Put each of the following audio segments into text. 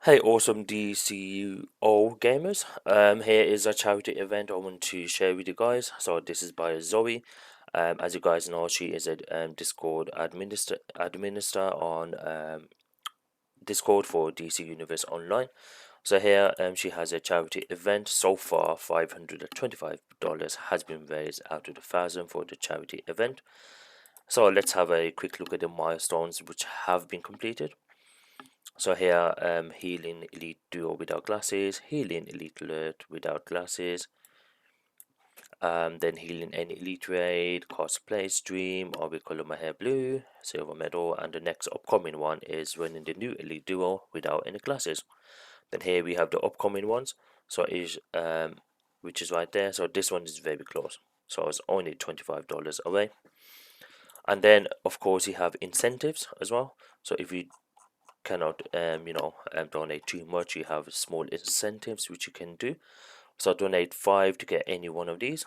Hey, awesome DCO gamers. Here is a charity event I want to share with you guys. So this is by Zoe. As you guys know, she is a Discord administrator on Discord for DC Universe Online. So here, she has a charity event. So far, $525 has been raised out of the thousand for the charity event. So let's have a quick look at the milestones which have been completed. So here, healing elite duo without glasses, healing elite alert without glasses, then healing any elite raid, cosplay stream, or we color my hair blue, silver medal, and the next upcoming one is running the new elite duo without any glasses. Then here we have the upcoming ones, so is which is right there. So this one is very close, so it's only $25 away. And then of course you have incentives as well. So if you cannot donate too much, you have small incentives which you can do. So donate 5 to get any one of these.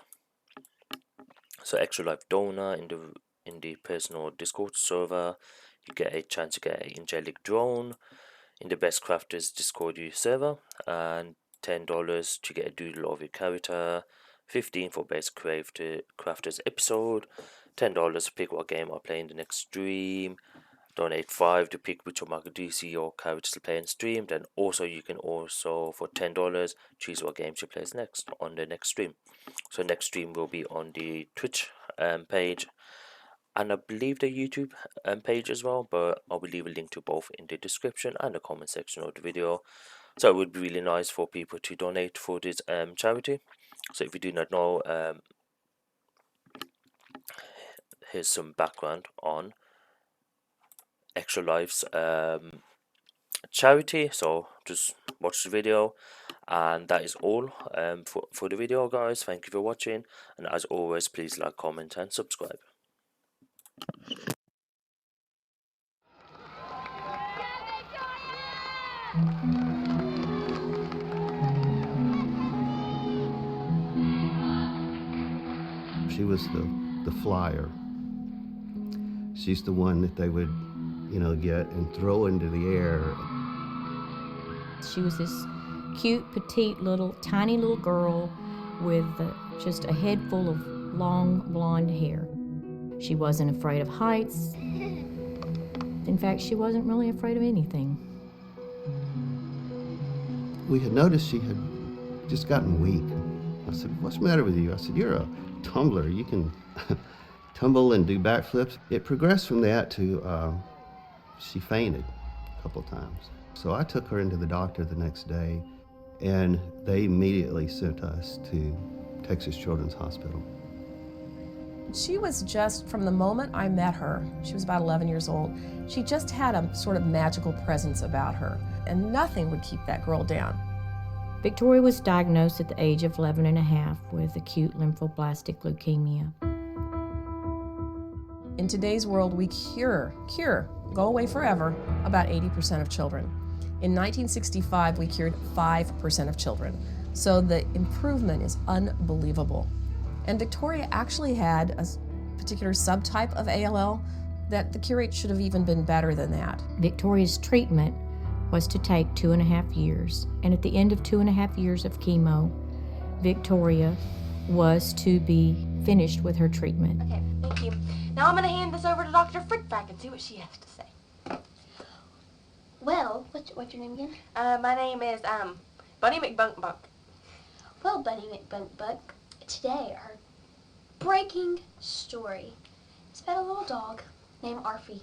So extra life donor in the personal Discord server, you get a chance to get an angelic drone in the best crafters Discord server, and $10 to get a doodle of your character, 15 for best crafters episode, $10 to pick what game I'll play in the next stream. Donate 5 to pick which of my DC or characters to play and stream. Then also you can also for $10 choose what games you play next on the next stream. So next stream will be on the Twitch page, and I believe the YouTube page as well, but I will leave a link to both in the description and the comment section of the video. So it would be really nice for people to donate for this charity. So if you do not know, here's some background on Extra Life's charity. So just watch the video, and that is all for the video, guys. Thank you for watching, and as always, please like, comment, and subscribe. She was the flyer. She's the one that they would, get and throw into the air. She was this cute, petite, tiny little girl with just a head full of long blonde hair. She wasn't afraid of heights. In fact, she wasn't really afraid of anything. We had noticed she had just gotten weak. I said, "What's the matter with you?" I said, "You're a tumbler. You can tumble and do backflips." It progressed from that to she fainted a couple times. So I took her into the doctor the next day, and they immediately sent us to Texas Children's Hospital. She was just, from the moment I met her, she was about 11 years old, she just had a sort of magical presence about her, and nothing would keep that girl down. Victoria was diagnosed at the age of 11 and a half with acute lymphoblastic leukemia. In today's world, we cure, go away forever, about 80% of children. In 1965, we cured 5% of children. So the improvement is unbelievable. And Victoria actually had a particular subtype of ALL that the cure rate should have even been better than that. Victoria's treatment was to take 2.5 years. And at the end of 2.5 years of chemo, Victoria was to be finished with her treatment. Okay, thank you. Now I'm going to hand this over to Dr. Frickback and see what she has to say. Well, what's your name again? My name is, Bunny McBunkbuck. Well, Bunny McBunkbuck, today our breaking story is about a little dog named Arfie.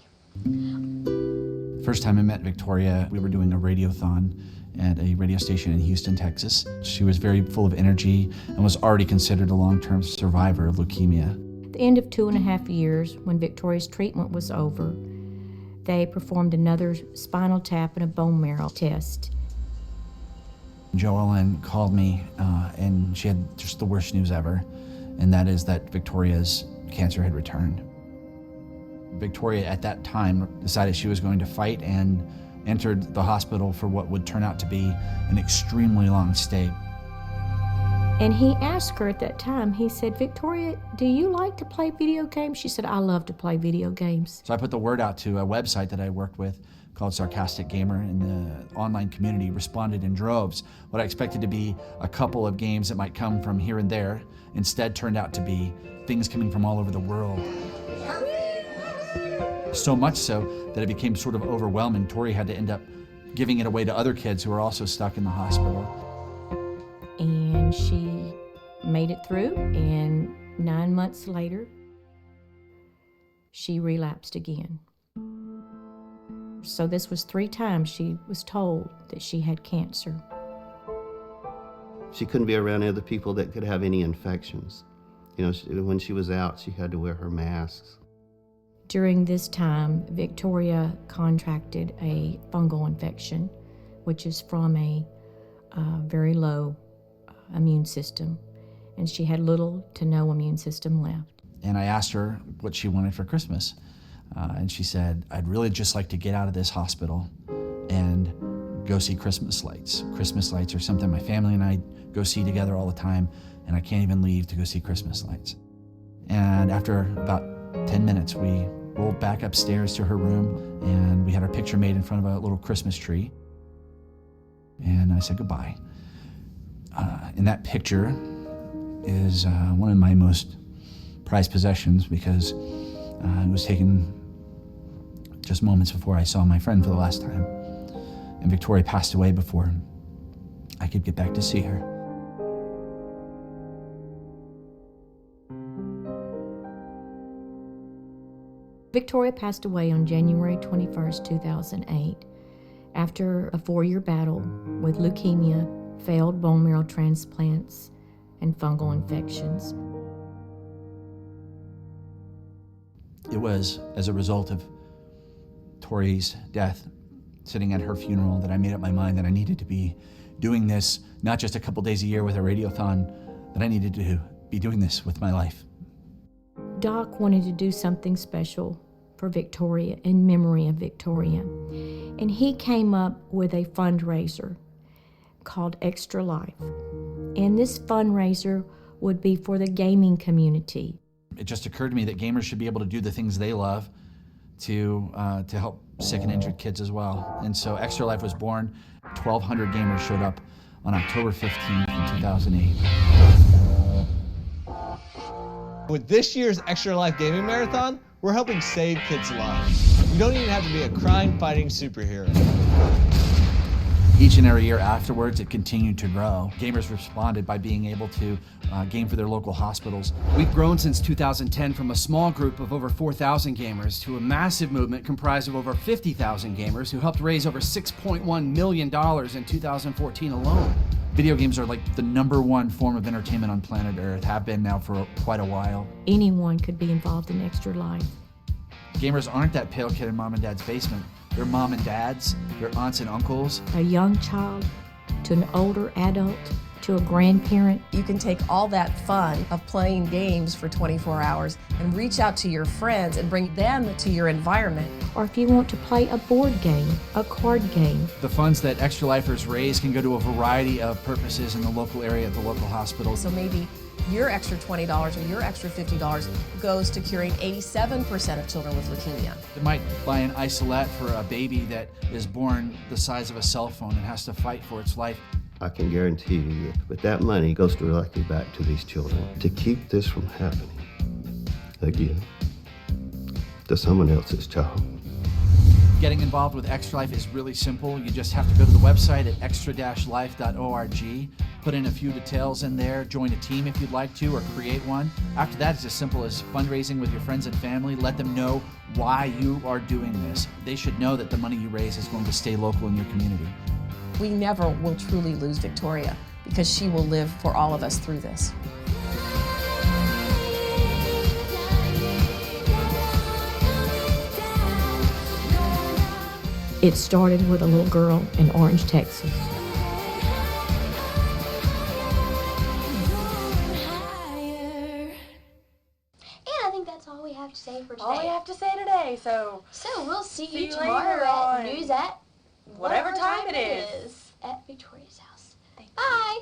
First time I met Victoria, we were doing a radiothon at a radio station in Houston, Texas. She was very full of energy and was already considered a long-term survivor of leukemia. At the end of 2.5 years, when Victoria's treatment was over, they performed another spinal tap and a bone marrow test. Joellen called me and she had just the worst news ever, and that is that Victoria's cancer had returned. Victoria at that time decided she was going to fight and entered the hospital for what would turn out to be an extremely long stay. And he asked her at that time, he said, "Victoria, do you like to play video games?" She said, "I love to play video games." So I put the word out to a website that I worked with called Sarcastic Gamer, and the online community responded in droves. What I expected to be a couple of games that might come from here and there instead turned out to be things coming from all over the world. So much so that it became sort of overwhelming. Tori had to end up giving it away to other kids who were also stuck in the hospital. And she made it through, and 9 months later, she relapsed again. So this was 3 times she was told that she had cancer. She couldn't be around other people that could have any infections. You know, when she was out, she had to wear her masks. During this time, Victoria contracted a fungal infection, which is from a very low immune system, and she had little to no immune system left. And I asked her what she wanted for Christmas, and she said, I'd really just like to get out of this hospital and go see Christmas lights. Christmas lights are something my family and I go see together all the time, and I can't even leave to go see Christmas lights. And after about 10 minutes, we rolled back upstairs to her room, and we had our picture made in front of a little Christmas tree. And I said goodbye. And that picture is one of my most prized possessions, because it was taken just moments before I saw my friend for the last time. And Victoria passed away before I could get back to see her. Victoria passed away on January 21st, 2008, after a 4-year battle with leukemia, failed bone marrow transplants, and fungal infections. It was as a result of Tori's death, sitting at her funeral, that I made up my mind that I needed to be doing this, not just a couple days a year with a radiothon, that I needed to be doing this with my life. Doc wanted to do something special for Victoria, in memory of Victoria. And he came up with a fundraiser called Extra Life. And this fundraiser would be for the gaming community. It just occurred to me that gamers should be able to do the things they love to help sick and injured kids as well. And so Extra Life was born. 1,200 gamers showed up on October 15th in 2008. With this year's Extra Life Gaming Marathon, we're helping save kids' lives. You don't even have to be a crime-fighting superhero. Each and every year afterwards, it continued to grow. Gamers responded by being able to game for their local hospitals. We've grown since 2010 from a small group of over 4,000 gamers to a massive movement comprised of over 50,000 gamers who helped raise over $6.1 million in 2014 alone. Video games are like the #1 form of entertainment on planet Earth, have been now for quite a while. Anyone could be involved in Extra Life. Gamers aren't that pale kid in mom and dad's basement. They're mom and dads, they're aunts and uncles. A young child to an older adult to a grandparent. You can take all that fun of playing games for 24 hours and reach out to your friends and bring them to your environment. Or if you want to play a board game, a card game. The funds that Extra Lifers raise can go to a variety of purposes in the local area at the local hospital. So maybe your extra $20 or your extra $50 goes to curing 87% of children with leukemia. It might buy an isolette for a baby that is born the size of a cell phone and has to fight for its life. I can guarantee you that money goes directly back to these children to keep this from happening again to someone else's child. Getting involved with Extra Life is really simple. You just have to go to the website at extra-life.org, put in a few details in there, join a team if you'd like to, or create one. After that, it's as simple as fundraising with your friends and family. Let them know why you are doing this. They should know that the money you raise is going to stay local in your community. We never will truly lose Victoria because she will live for all of us through this. It started with a little girl in Orange, Texas. And I think that's all we have to say for today. All we have to say today, so we'll see See you you tomorrow later at on news at whatever time it is. at Victoria's house. Bye.